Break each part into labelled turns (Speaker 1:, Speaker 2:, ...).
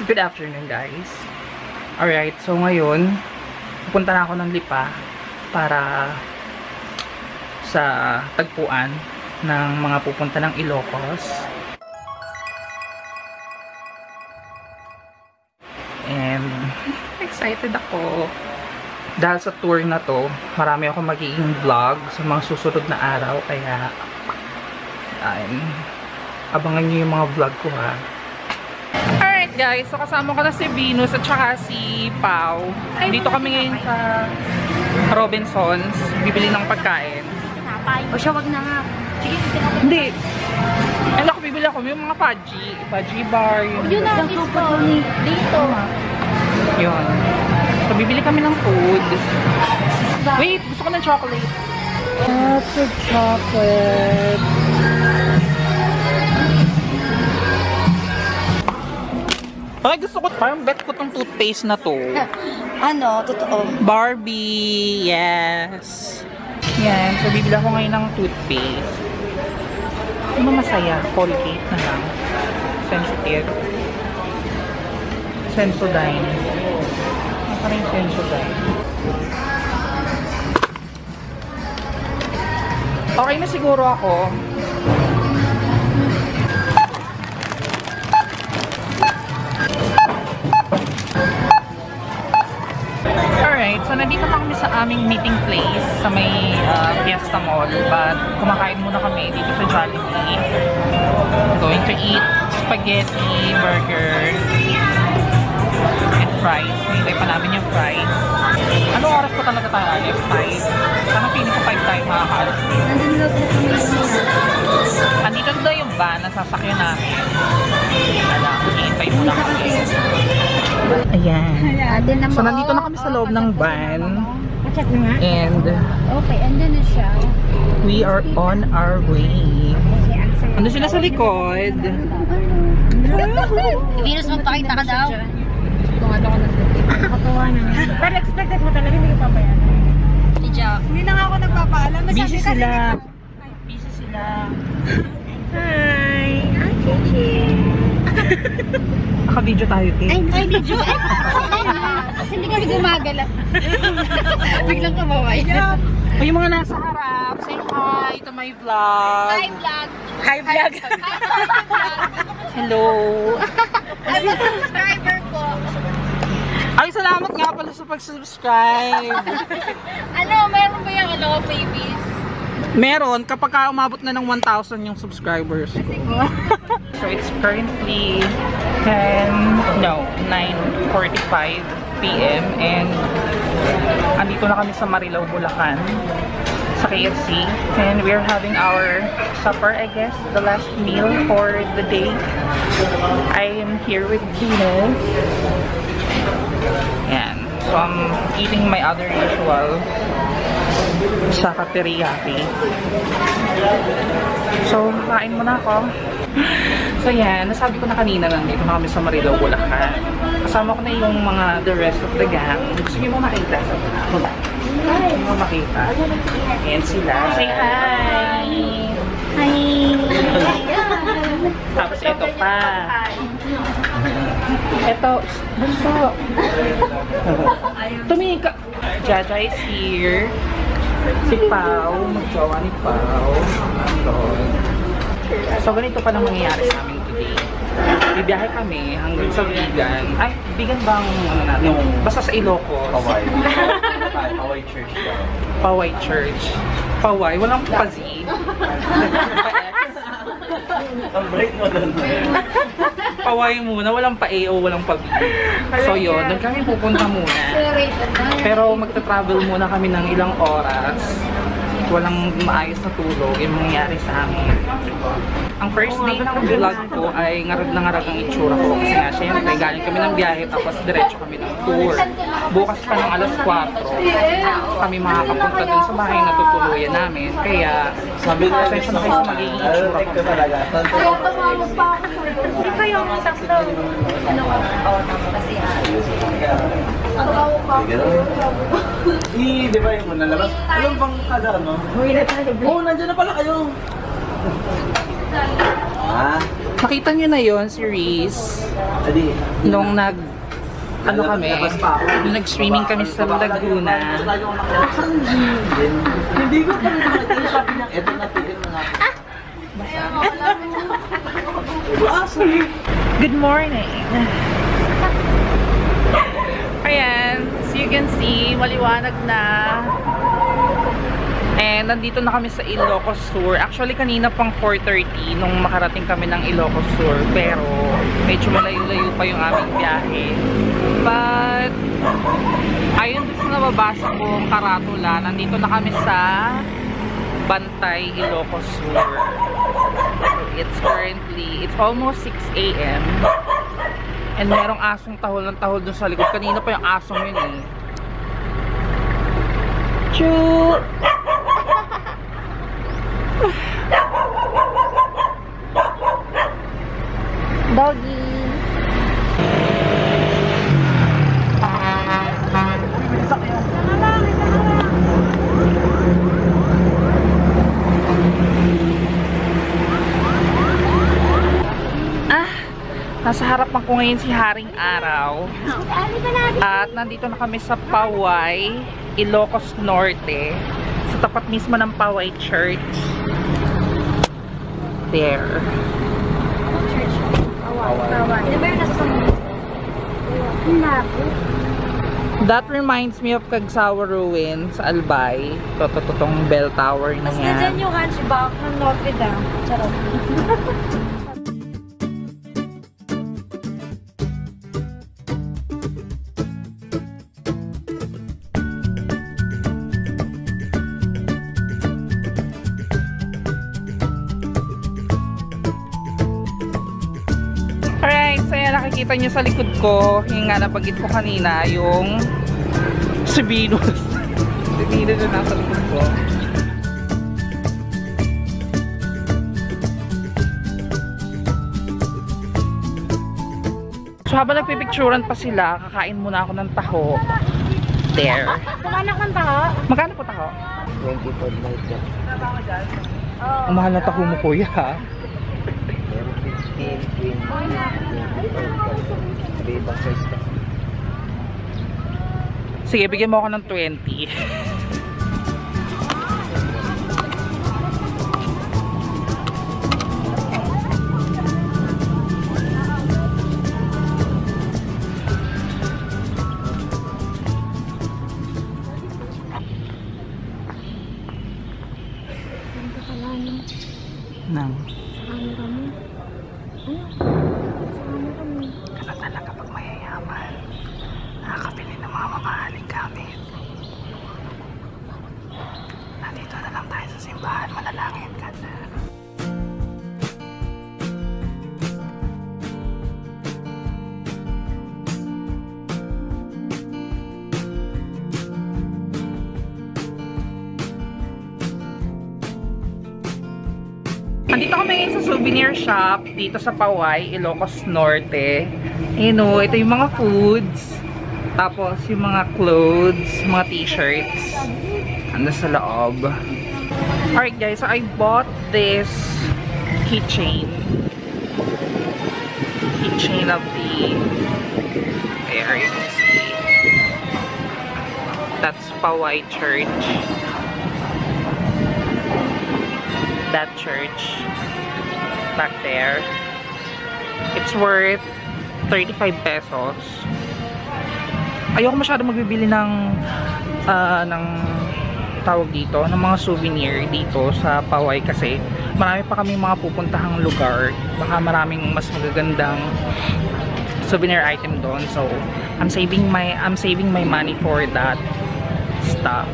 Speaker 1: Good afternoon, guys. Alright, so ngayon, pupunta na ako ng Lipa para sa tagpuan ng mga pupunta ng Ilocos. And excited ako. Dahil sa tour na to, marami ako magiging vlog sa mga susunod na araw. Kaya, abangan nyo yung mga vlog ko, ha. Alright guys, so kasama ko na si Venus at saka si Pau. Dito kami ngayon sa Robinsons, bibili ng pagkain.
Speaker 2: O siya, wag na nga. Sige,
Speaker 1: Hindi. Ano ako, bibili ako yung mga fudgy bar.
Speaker 2: yun na, dito. Dito.
Speaker 1: Yun. So, bibili kami ng food. Wait, gusto ko ng chocolate. Lots of chocolate. Ay, gusto ko, parang bet ko tong toothpaste na to.
Speaker 2: Ano? Totoo.
Speaker 1: Barbie, yes. Yan, so bibili ako ngayon ng toothpaste. Ano masaya? Colgate na lang. Sensitive. Sensodyne. Ano pa rin Sensodyne? Okay na siguro ako. Alright, so nandito na kami sa aming meeting place sa may Fiesta Mall, but kumakain muna kami dito sa Jollibee. Going to eat spaghetti, burger, and fries. Hintay pa namin yung fries. Ano oras pa talaga tayo alis? 5? Sana feeling ko 5 tayo makakaalis dito. Andito na yung van na sasakyan namin. Alam, hintay muna kami. Ayan. So, nandito na kami sa loob ng van. And
Speaker 2: Okay, andun na siya.
Speaker 1: we are on our way. Ano sila sa likod?
Speaker 2: Venus, magpakita ka daw.
Speaker 3: Pero expected mo talaga, hindi ka papayaran.
Speaker 2: Si Jack.
Speaker 3: Hindi na nga ako nagpapaalam.
Speaker 1: Busy sila. Busy sila.
Speaker 3: Hi! Hi, Chichi!
Speaker 1: Naka-video tayo, Kate.
Speaker 2: Ay, video. Hindi kami gumagala. Biglang kamaway.
Speaker 1: O yung mga nasa harap, say hi to my vlog.
Speaker 2: Hi, vlog.
Speaker 3: Hi, vlog!
Speaker 1: Hello.
Speaker 2: I'm a subscriber po.
Speaker 1: Ay, salamat nga pala sa pag-subscribe.
Speaker 2: Ano, meron ba yung babies?
Speaker 1: Meron, kapag umabot na ng 1,000 yung subscribers ko. So, it's currently 9:45 PM and andito na kami sa Marilao, Bulacan sa KFC and we're having our supper, I guess, the last meal for the day. I am here with Venus. Yan. So, I'm eating my other usual saka teriyaki. So, kain muna ako. So, yan. Nasabi ko na kanina lang dito na kami sa Marilao, Bulacan. Kasama ko na yung mga the rest of the gang. Gusto niyo mo makita? Gusto niyo mo makita? Ayan sila. Say hi!
Speaker 2: Hi!
Speaker 1: Tapos ito pa. Ito, bunso. Tumingin ka. Jaja is here. Si Pau, magjowa ni Pau. So, ganito pa lang mangyayari sa amin today. Bibiyahe kami hanggang sa Vigan. Ay, Vigan bang ano natin? Basta sa Ilocos.
Speaker 4: Paway. Paway Church.
Speaker 1: Paway Church. Paway, walang pazi.
Speaker 4: Ang break mo doon.
Speaker 1: Paway muna, walang pa-A o walang pa-B. So yun, doon kami pupunta muna. Pero magta-travel muna kami ng ilang oras. Walang maayos na tulog yung mangyayari sa amin. Ang first day ng vlog ko ay ngarag na ngarag ang itsura ko. Kasi nga, syempre, galing kami ng biyahe tapos diretso kami ng tour. Bukas pa ng alas 4, kami makakapunta dun sa bahay na tutuluyan namin. Kaya,
Speaker 4: Sabi ko,
Speaker 1: pasensya na kayo sa magiging itsura ko.
Speaker 4: talaga.
Speaker 3: Hindi kayo ang sakto.
Speaker 4: Di ba yung nalabas? Alam bang kada ano?
Speaker 3: Uwi na tayo.
Speaker 4: Oo, nandiyan na pala kayo. Ah,
Speaker 1: Nakita nyo na yon si Reese
Speaker 4: Adi.
Speaker 1: nung nag-streaming kami sa Laguna.
Speaker 4: Hindi ko pa rin nakita yung shopping ng eto na tigil na natin.
Speaker 1: Good morning! Ayan, so you can see, maliwanag na. And nandito na kami sa Ilocos Sur. Actually, kanina pang 4:30 nung makarating kami ng Ilocos Sur. Pero, medyo malayo-layo pa yung aming biyahe. But, ayun doon sa nababasa kong karatula, nandito na kami sa Bantay, Ilocos Sur. It's almost 6 AM. And merong asong tahol ng tahol dun sa likod. Kanina pa yung asong yun eh. Choo!
Speaker 2: Doggy.
Speaker 1: Nasa harapan ko ngayon si Haring Araw. At nandito na kami sa Paway, Ilocos Norte. Sa tapat mismo ng Paway Church. There. That reminds me of Cagsawa Ruins, Albay. Totoo-totong bell tower na
Speaker 3: Mas
Speaker 1: yan.
Speaker 3: na dyan yung hunchback ng Notre Dame. Charot.
Speaker 1: Alright, so yan nakikita nyo sa likod ko, yung nga nabanggit ko kanina, yung si Venus. Si Venus na nasa likod ko. So habang nagpipicturan pa sila, kakain muna ako ng taho. There.
Speaker 3: Kumanak ng taho?
Speaker 1: Magkano po taho?
Speaker 4: 24 night yan.
Speaker 1: Ang mahal na taho mo, kuya, ha?
Speaker 4: Meron 15, 20, 25. Iba size ka.
Speaker 1: Sige, bigyan mo ako ng 20. Nang. Kaya talaga pag mayayaman, nakakabili ng mga mamahaling gamit. Nandito na lang tayo sa simbahan, manalangin ka na. Andito kami ngayon sa souvenir shop dito sa Paway, Ilocos Norte. Ito yung mga foods. Tapos yung mga clothes, mga t-shirts. Ando sa loob. Alright guys, so I bought this keychain. Keychain of the... There you can see. That's Paway Church. That church back there, it's worth 35 pesos. Ayoko masyado magbibili ng tawag dito, ng mga souvenir dito sa Paway kasi marami pa kami mga pupuntahang lugar, baka maraming mas magagandang souvenir item doon. So I'm saving my money for that stuff.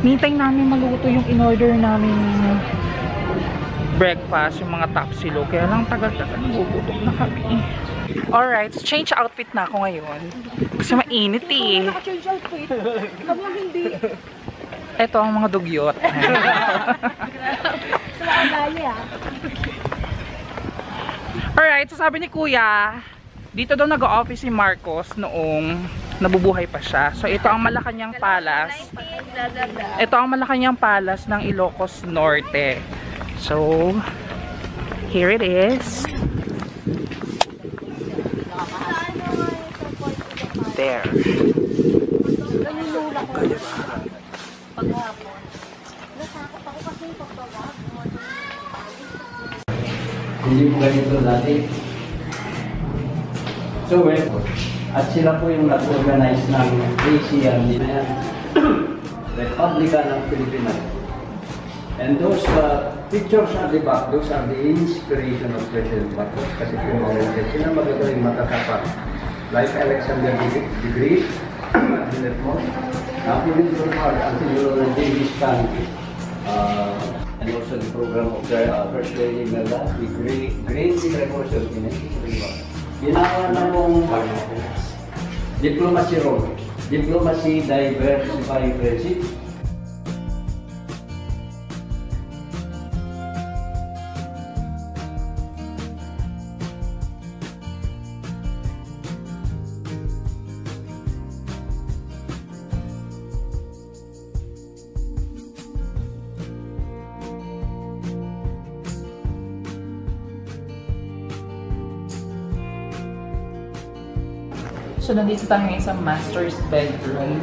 Speaker 1: Nintay namin maluto yung in-order namin breakfast, yung mga tapsilo. Kaya lang tagal-tagal, nagugutom na kami. Alright, so change outfit na ako ngayon. Kasi mainit eh.
Speaker 3: Naka-change outfit. Kami lang hindi.
Speaker 1: Ito ang mga dugyot. Alright, so sabi ni Kuya, dito daw nag-office si Marcos noong nabubuhay pa siya. So ito ang Malacanang Palace. Ito ang Malacanang Palace ng Ilocos Norte. So Here it is. There.
Speaker 5: Hindi po ganito dati. So, at sila po yung nag-organize ng ASEAN din yan. Republican of Philippines. And those pictures at the back, those are the inspiration of President Marcos. Kasi po mga sila magagaling matatapat. Like Alexander the Great, Philip Bonaparte, until Genghis Khan. And also the program of the First Lady Imelda, the Great Revolution in 1931. Ginawa na mong diplomacy role. Diplomacy, diversifying friendship.
Speaker 1: So, nandito tayo ngayon sa master's bedroom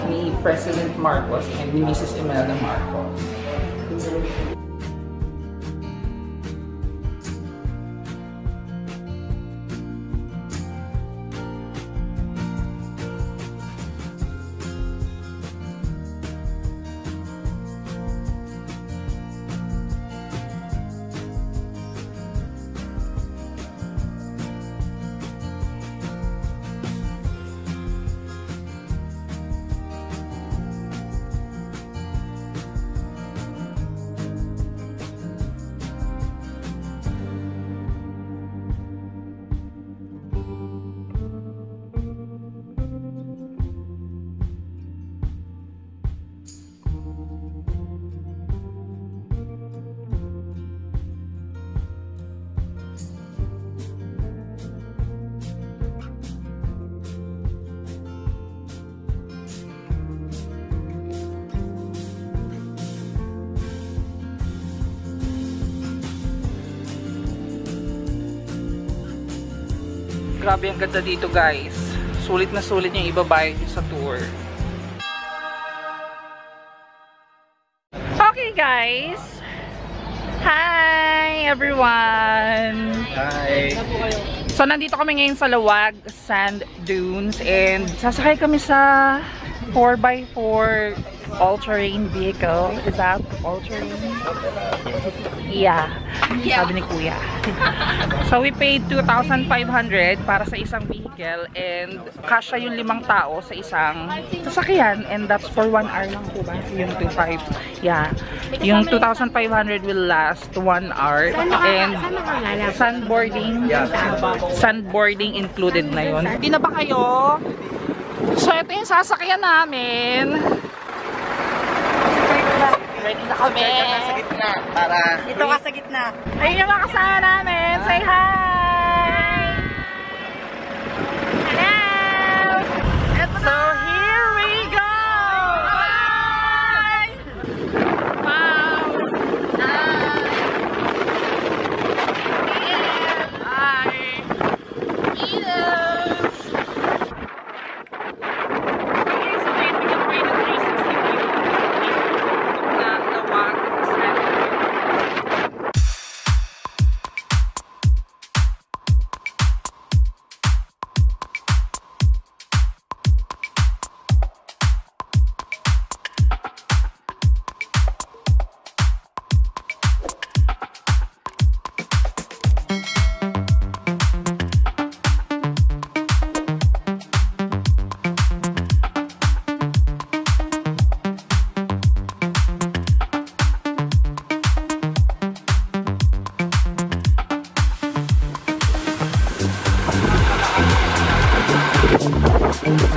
Speaker 1: ni President Marcos and ni Mrs. Imelda Marcos. Grabe ang ganda dito, guys. Sulit na sulit yung ibabayad nyo sa tour. Okay, guys. Hi, everyone.
Speaker 5: Hi!
Speaker 1: So, nandito kami ngayon sa Lawag Sand Dunes and sasakay kami sa 4x4 all-terrain vehicle. Is that all-terrain? Yeah. Sabi ni Kuya. So, we paid 2,500 para sa isang vehicle and kasya yung 5 tao sa isang sasakyan and that's for 1 hour lang po ba? Yung 2,500. Yeah. Yung 2,500 will last 1 hour and sandboarding included na yun. Hindi na ba kayo? So, ito yung sasakyan namin. Ready na kami.
Speaker 3: Dito ka sa gitna.
Speaker 1: Ayun yung mga kasama namin. Say hi! Hello! So, here we go! Bye! Wow! Bye! Cheers!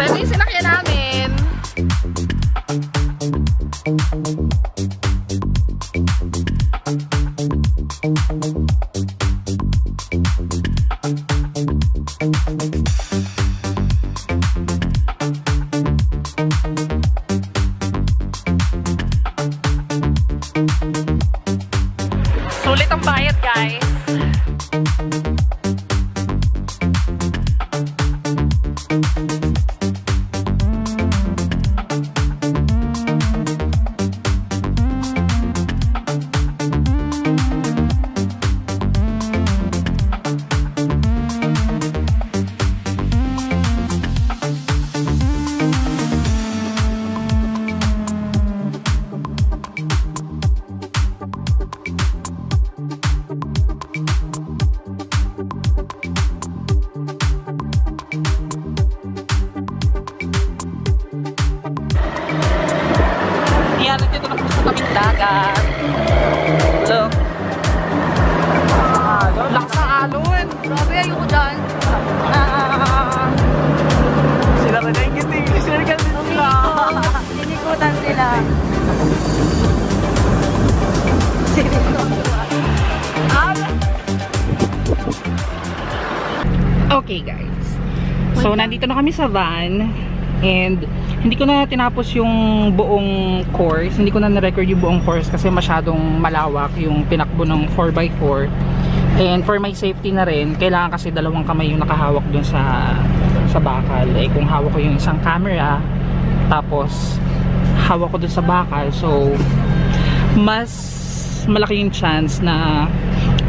Speaker 1: So, ito yung sinakyan namin. Sulit ang bayad, guys. So, nandito na kami sa van. And, hindi ko na tinapos yung buong course. Hindi ko na na-record yung buong course kasi masyadong malawak yung pinakbo ng 4x4. And for my safety na rin, kailangan kasi dalawang kamay yung nakahawak dun sa bakal. Eh, kung hawak ko yung isang camera, tapos hawak ko dun sa bakal, so mas malaki yung chance na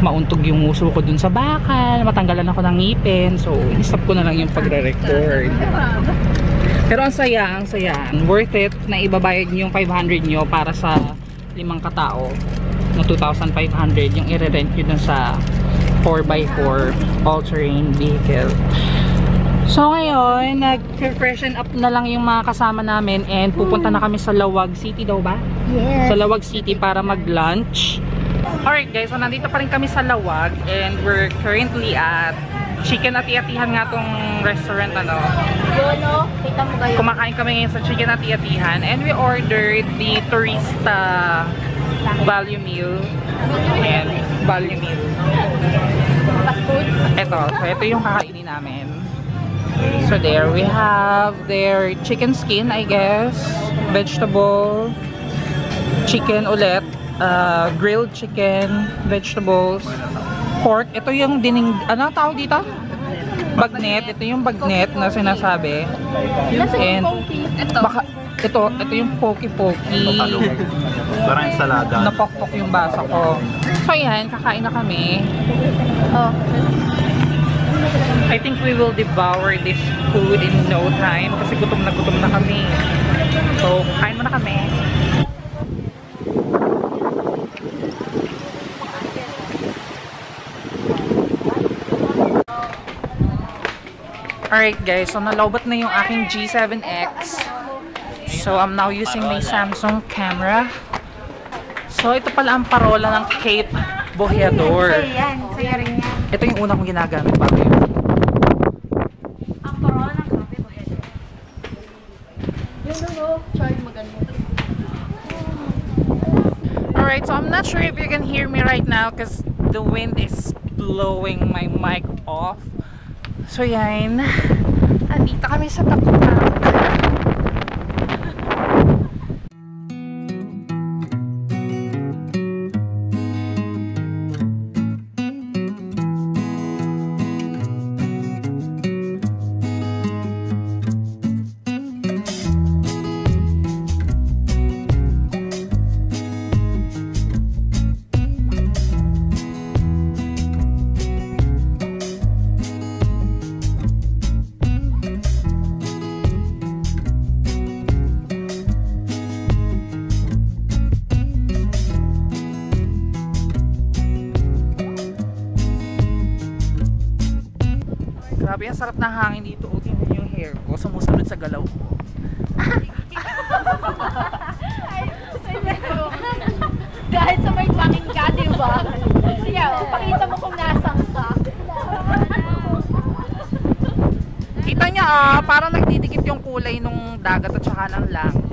Speaker 1: mauntog yung uso ko dun sa bakal, matanggalan ako ng ngipin. So, i-stop ko na lang yung pagre-record. Pero ang saya, ang saya. Worth it na ibabayad nyo yung 500 nyo para sa 5 katao na 2,500 yung i-rent nyo dun sa 4x4 all-terrain vehicle. So ngayon, nag-freshen up na lang yung mga kasama namin and pupunta na kami sa Lawag City daw ba?
Speaker 2: Yes.
Speaker 1: Sa Lawag City para mag-lunch. Alright guys, so nandito pa rin kami sa Lawag and we're currently at Chicken Ati-Atihan nga tong restaurant ano.
Speaker 2: Yolo, kita mo kayo.
Speaker 1: Kumakain kami ngayon sa Chicken Ati-Atihan and we ordered the Turista value meal. Ayan, value meal.
Speaker 2: Fast food.
Speaker 1: Ito yung kakainin namin. So there we have their chicken skin, I guess, vegetable, chicken ulit, grilled chicken, vegetables, pork. Ito yung dining, ano tawag dito? Bagnet. Ito yung bagnet na sinasabi. And baka ito yung poki-poki.
Speaker 4: Parang ensalada.
Speaker 1: Napokpok yung basa ko. So yan, kakain na kami.
Speaker 2: Oh.
Speaker 1: I think we will devour this food in no time kasi gutom na kami. So, kain muna kami. Alright guys, so nalobat na yung aking G7X. So, I'm now using my Samsung camera. So, ito pala ang parola ng Cape Boheador.
Speaker 2: Yan, saya rin yan.
Speaker 1: Ito yung una kong ginagamit bago yun.
Speaker 2: Ang parola ng kape mo yan. Yun, charge maganda.
Speaker 1: Alright, so I'm not sure if you can hear me right now because the wind is blowing my mic off. So yan, andito kami sa Taputak. Grabe, ang sarap ng hangin dito. O, tingnan niyo yung hair ko. Sumusunod sa galaw ko.
Speaker 2: Dahil sa may pangin ka, di ba? Siya, pakita mo kung nasang ka.
Speaker 1: Kita niya parang nagdidikit yung kulay nung dagat at saka ng langit.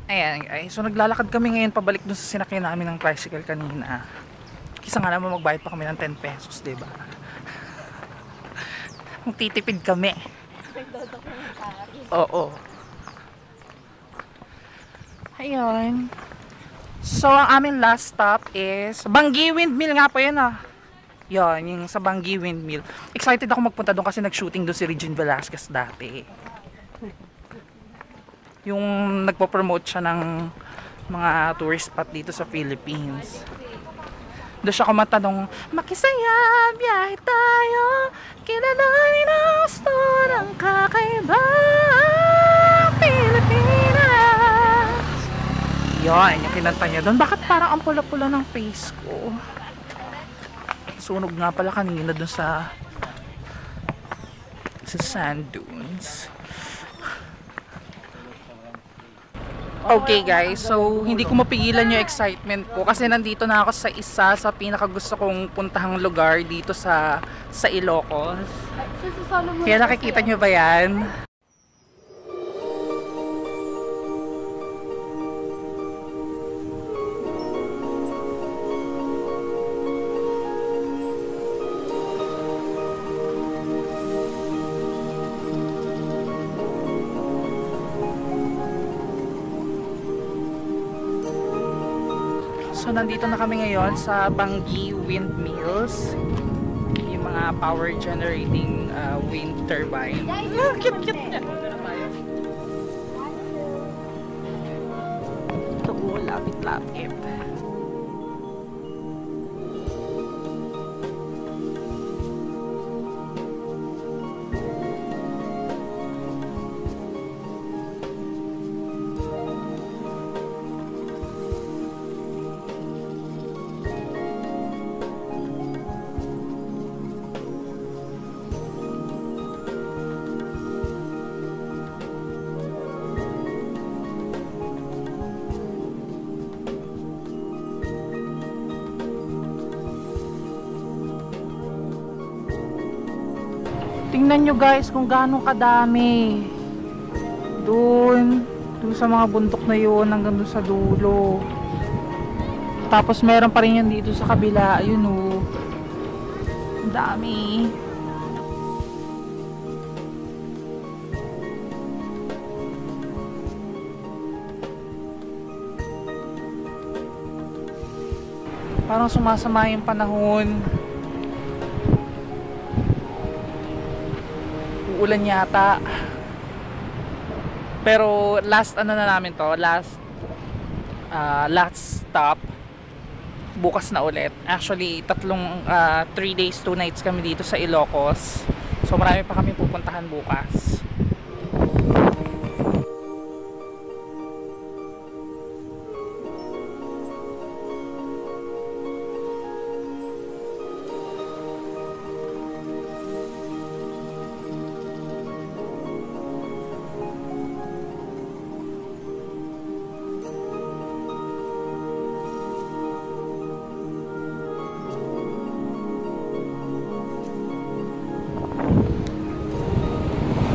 Speaker 1: Ayan guys, so naglalakad kami ngayon pabalik dun sa sinakyan namin ng tricycle kanina. Kisa nga naman magbayad pa kami ng 10 pesos, diba? Magtitipid kami. Oo. Ayun. So ang aming last stop is Bangi Windmill nga po yan Yan, yung sa Bangi Windmill. Excited ako magpunta doon kasi nag-shooting doon si Regine Velasquez dati. Yung nagpo-promote siya ng mga tourist spot dito sa Philippines. Doon siya kumanta nung makisaya, biyahe tayo, kilalanin ang gusto ng kakaiba Pilipinas. Yan, yung kinanta niya doon. Bakit parang ang pula-pula ng face ko? Sunog nga pala kanina doon sa sand dunes. Okay guys, so hindi ko mapigilan yung excitement ko kasi nandito na ako sa isa sa pinakagusto kong puntahang lugar dito sa Ilocos. Kaya nakikita nyo ba yan? So nandito na kami ngayon sa Bangi Windmills, yung mga power generating wind turbine. Cute niya. Ito po, lapit-lapit. Tingnan nyo guys kung gaano kadami. Doon sa mga bundok na yun hanggang doon sa dulo. Tapos meron pa rin yan dito sa kabila. Ayun o. Ang dami. Parang sumasama yung panahon. Uulan yata. Pero last ano na namin to, last stop. Bukas na ulit. Actually, 3 days, 2 nights kami dito sa Ilocos. So marami pa kami pupuntahan bukas.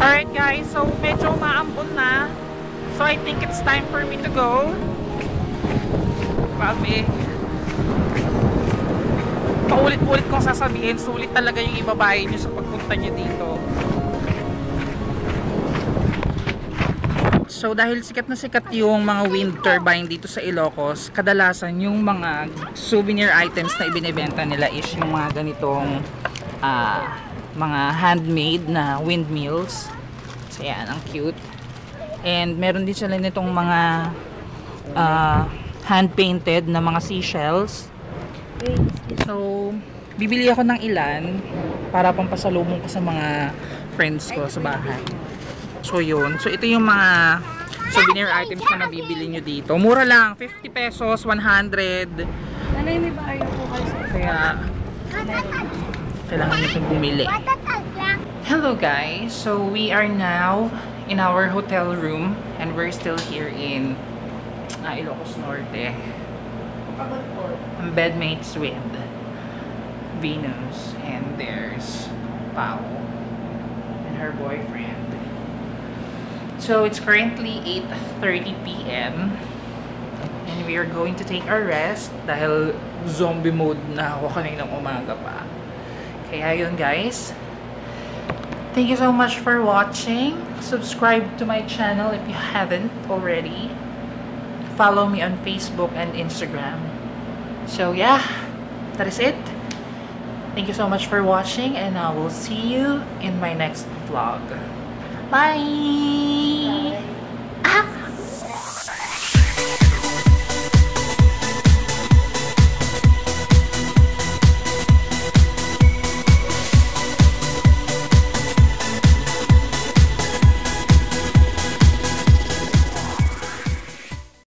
Speaker 1: Alright guys, so medyo maambon na. So I think it's time for me to go. Grabe. Paulit-ulit kong sasabihin, sulit talaga yung ibabayad nyo sa pagpunta nyo dito. So dahil sikat na sikat yung mga wind turbine dito sa Ilocos, kadalasan yung mga souvenir items na ibinebenta nila is yung mga ganitong mga handmade na windmills. So yan, ang cute. And meron din sila nitong mga hand-painted na mga seashells. So, bibili ako ng ilan para pampasalubong ko sa mga friends ko sa bahay. So yun. So ito yung mga souvenir items na nabibili nyo dito. Mura lang, 50 pesos, 100.
Speaker 2: Nanay, may baryo po kayo.
Speaker 1: Kaya kailangan nyo itong bumili. Hello guys, so we are now in our hotel room and we're still here in Ilocos Norte. I'm bedmates with Venus and there's Pao and her boyfriend. So it's currently 8:30 p.m. and we are going to take our rest dahil zombie mode na ako kaninang umaga pa. Kaya yun guys, thank you so much for watching. Subscribe to my channel if you haven't already. Follow me on Facebook and Instagram. So yeah, that is it. Thank you so much for watching and I will see you in my next vlog. Bye! Ah!